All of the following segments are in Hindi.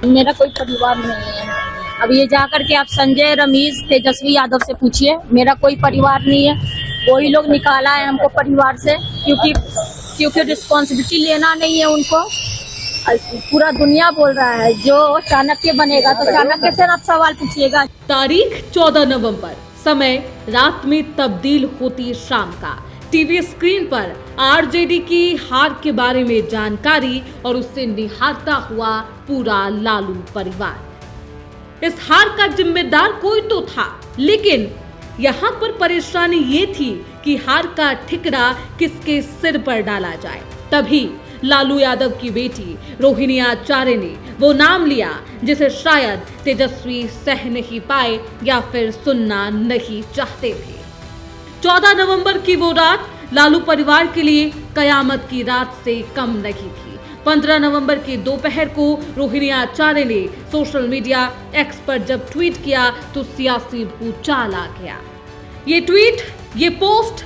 मेरा कोई परिवार नहीं है। अब ये जाकर के आप संजय, रमेश, तेजस्वी यादव से पूछिए, मेरा कोई परिवार नहीं है। वही लोग निकाला है हमको परिवार से, क्योंकि रिस्पॉन्सिबिलिटी लेना नहीं है उनको। पूरा दुनिया बोल रहा है जो चाणक्य बनेगा तो चाणक्य से आप सवाल पूछिएगा। तारीख 14 नवंबर, समय रात में तब्दील होती शाम का। टीवी स्क्रीन पर आरजेडी की हार के बारे में जानकारी और उससे निहारता हुआ पूरा लालू परिवार। इस हार का जिम्मेदार कोई तो था, लेकिन यहाँ पर परेशानी ये थी कि हार का ठिकरा किसके सिर पर डाला जाए। तभी लालू यादव की बेटी रोहिणी आचार्य ने वो नाम लिया जिसे शायद तेजस्वी सह नहीं पाए या फिर सुनना नहीं चाहते थे। 14 नवंबर की वो रात लालू परिवार के लिए कयामत की रात से कम नहीं थी। 15 नवंबर के दोपहर को रोहिणी आचार्य ने सोशल मीडिया एक्स पर जब ट्वीट किया तो सियासी भूचाल आ गया। ये ट्वीट, ये पोस्ट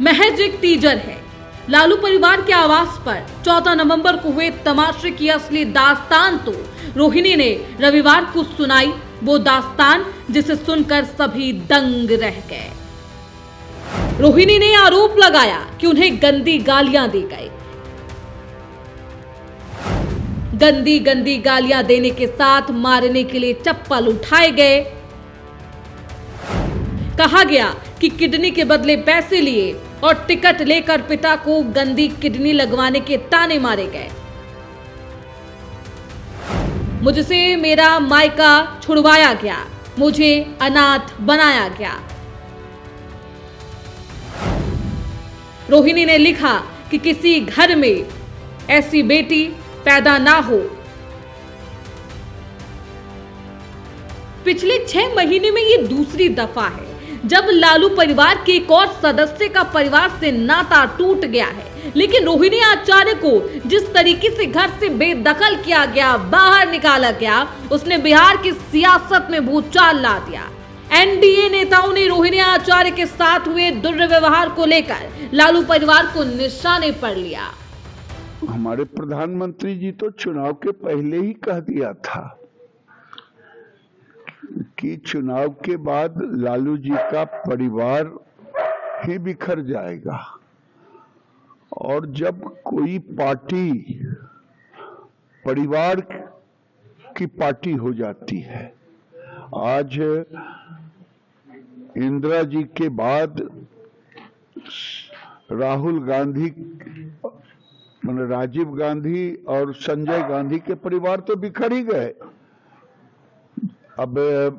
महज एक टीजर है। लालू परिवार के आवास पर 14 नवंबर को हुए तमाशे की असली दास्तान तो रोहिणी ने रविवार को सुनाई, वो दास्तान जिसे सुनकर सभी दंग रह गए। रोहिणी ने आरोप लगाया कि उन्हें गंदी गालियां दी गई। गंदी गंदी गालियां देने के साथ मारने के लिए चप्पल उठाए गए। कहा गया कि किडनी के बदले पैसे लिए और टिकट लेकर पिता को गंदी किडनी लगवाने के ताने मारे गए। मुझसे मेरा मायका छुड़वाया गया, मुझे अनाथ बनाया गया। रोहिणी ने लिखा कि किसी घर में ऐसी बेटी पैदा ना हो। पिछले 6 महीने में ये दूसरी दफा है जब लालू परिवार के एक और सदस्य का परिवार से नाता टूट गया है। लेकिन रोहिणी आचार्य को जिस तरीके से घर से बेदखल किया गया, बाहर निकाला गया, उसने बिहार की सियासत में भूचाल ला दिया। एनडीए नेताओं ने रोहिणी आचार्य के साथ हुए दुर्व्यवहार को लेकर लालू परिवार को निशाने पर लिया। हमारे प्रधानमंत्री जी तो चुनाव के पहले ही कह दिया था कि चुनाव के बाद लालू जी का परिवार ही बिखर जाएगा। और जब कोई पार्टी परिवार की पार्टी हो जाती है, आज इंदिरा जी के बाद राहुल गांधी, राजीव गांधी और संजय गांधी के परिवार तो बिखर ही गए। अब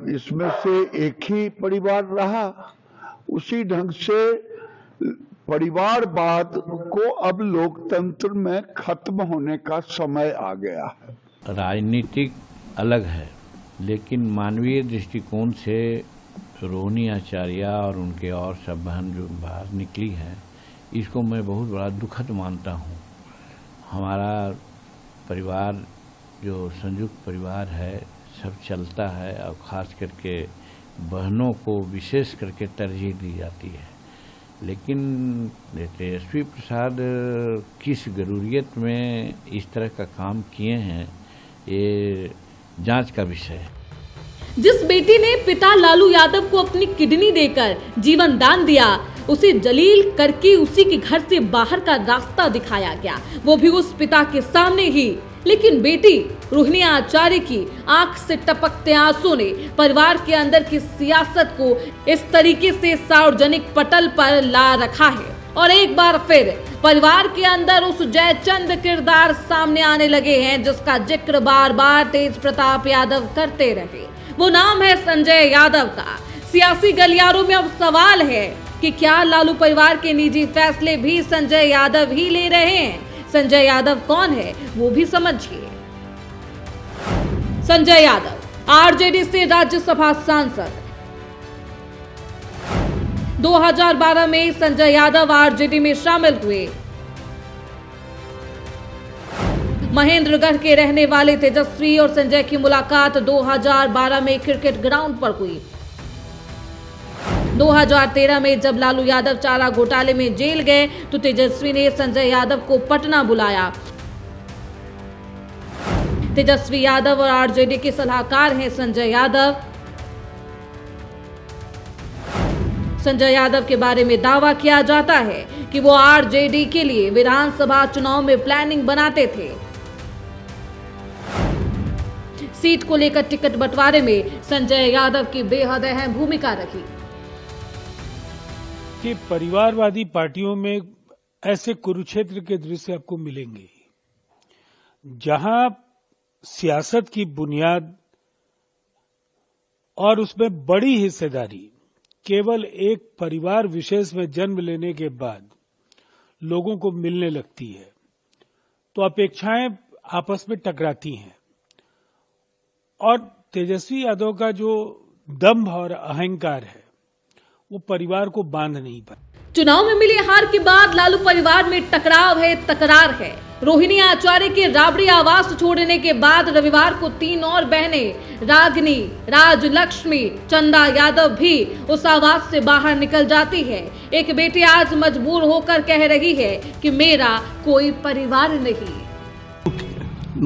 इसमें से एक ही परिवार रहा। उसी ढंग से परिवारवाद को अब लोकतंत्र में खत्म होने का समय आ गया है। राजनीतिक अलग है, लेकिन मानवीय दृष्टिकोण से रोहिणी आचार्य और उनके और सब बहन जो बाहर निकली है, इसको मैं बहुत बड़ा दुखद मानता हूँ। हमारा परिवार जो संयुक्त परिवार है, सब चलता है और ख़ास करके बहनों को विशेष करके तरजीह दी जाती है। लेकिन तेजस्वी प्रसाद किस ज़रूरियत में इस तरह का काम किए हैं, ये जांच का विषय है। जिस बेटी ने पिता लालू यादव को अपनी किडनी देकर जीवन दान दिया, उसे जलील करके उसी के घर से बाहर का रास्ता दिखाया गया, वो भी उस पिता के सामने ही। लेकिन बेटी रोहिणी आचार्य की आंख से टपकते आंसू ने परिवार के अंदर की सियासत को इस तरीके से सार्वजनिक पटल पर ला रखा है। और एक बार फिर परिवार के अंदर उस जयचंद किरदार सामने आने लगे हैं जिसका जिक्र बार बार तेज प्रताप यादव करते रहे। वो नाम है संजय यादव का। सियासी गलियारों में अब सवाल है कि क्या लालू परिवार के निजी फैसले भी संजय यादव ही ले रहे हैं? संजय यादव कौन है वो भी समझिए। संजय यादव आरजेडी से राज्यसभा सांसद। 2012 में संजय यादव आरजेडी में शामिल हुए। महेंद्रगढ़ के रहने वाले तेजस्वी और संजय की मुलाकात 2012 में क्रिकेट ग्राउंड पर हुई। 2013 में जब लालू यादव चारा घोटाले में जेल गए तो तेजस्वी ने संजय यादव को पटना बुलाया। तेजस्वी यादव और आरजेडी के सलाहकार हैं संजय यादव। संजय यादव के बारे में दावा किया जाता है कि वो आरजेडी के लिए विधानसभा चुनाव में प्लानिंग बनाते थे। सीट को लेकर टिकट बंटवारे में संजय यादव की बेहद अहम भूमिका रही। कि परिवारवादी पार्टियों में ऐसे कुरुक्षेत्र के दृश्य आपको मिलेंगे जहां सियासत की बुनियाद और उसमें बड़ी हिस्सेदारी केवल एक परिवार विशेष में जन्म लेने के बाद लोगों को मिलने लगती है, तो अपेक्षाएं आपस में टकराती हैं और तेजस्वी यादव का जो दंभ और अहंकार है वो परिवार को बांध नहीं पाए। चुनाव में मिली हार के बाद लालू परिवार में टकराव है, तकरार है। रोहिणी आचार्य के राबड़ी आवास छोड़ने के बाद रविवार को 3 और बहनें रागिनी, राजलक्ष्मी, चंदा यादव भी उस आवास से बाहर निकल जाती है। एक बेटी आज मजबूर होकर कह रही है कि मेरा कोई परिवार नहीं।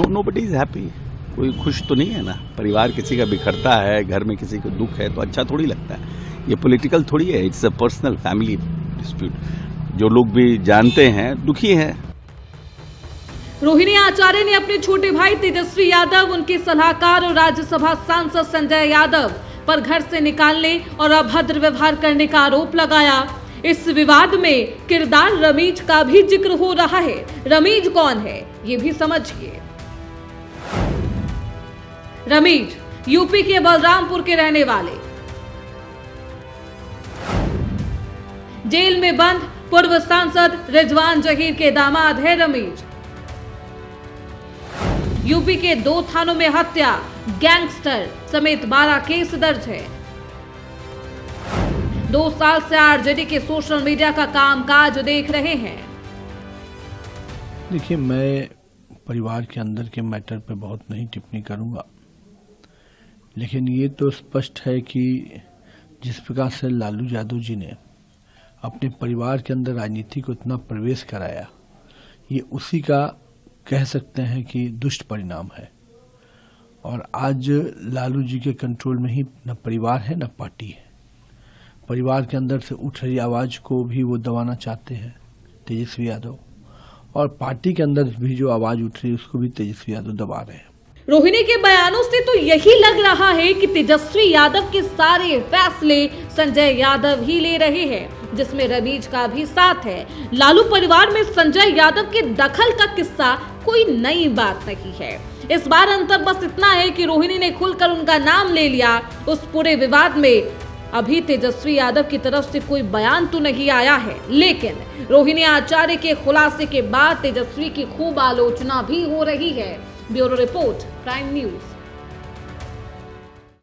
Nobody is happy. कोई खुश तो नहीं है ना। परिवार किसी का बिखरता है, घर में किसी को दुख है तो अच्छा थोड़ी लगता है। ये पॉलिटिकल थोड़ी है, it's a personal family dispute. जो लोग भी जानते हैं दुखी हैं। रोहिणी आचार्य ने अपने छोटे भाई तेजस्वी यादव, उनके सलाहकार और राज्यसभा सांसद संजय यादव पर घर से निकालने और अभद्र व्यवहार करने का आरोप लगाया। इस विवाद में किरदार रमीज का भी जिक्र हो रहा है। रमीज कौन है ये भी समझिए। रमीज यूपी के बलरामपुर के रहने वाले, जेल में बंद पूर्व सांसद रिजवान जहीर के दामाद है रमीज। यूपी के 2 थानों में हत्या, गैंगस्टर समेत 12 केस दर्ज है। 2 साल से आरजेडी के सोशल मीडिया का कामकाज देख रहे हैं। देखिए, मैं परिवार के अंदर के मैटर पे बहुत नहीं टिप्पणी करूंगा, लेकिन ये तो स्पष्ट है कि जिस प्रकार से लालू यादव जी ने अपने परिवार के अंदर राजनीति को इतना प्रवेश कराया, ये उसी का कह सकते हैं कि दुष्ट परिणाम है। और आज लालू जी के कंट्रोल में ही न परिवार है न पार्टी है। परिवार के अंदर से उठ रही आवाज को भी वो दबाना चाहते हैं तेजस्वी यादव, और पार्टी के अंदर भी जो आवाज उठ रही है उसको भी तेजस्वी यादव दबा रहे हैं। रोहिणी के बयानों से तो यही लग रहा है कि तेजस्वी यादव के सारे फैसले संजय यादव ही ले रहे हैं, जिसमें रमीज का भी साथ है। लालू परिवार में संजय यादव के दखल का किस्सा कोई नई बात नहीं है। इस बार अंतर बस इतना है कि रोहिणी ने खुलकर उनका नाम ले लिया। उस पूरे विवाद में अभी तेजस्वी यादव की तरफ से कोई बयान तो नहीं आया है, लेकिन रोहिणी आचार्य के खुलासे के बाद तेजस्वी की खूब आलोचना भी हो रही है। Bureau report, prime news.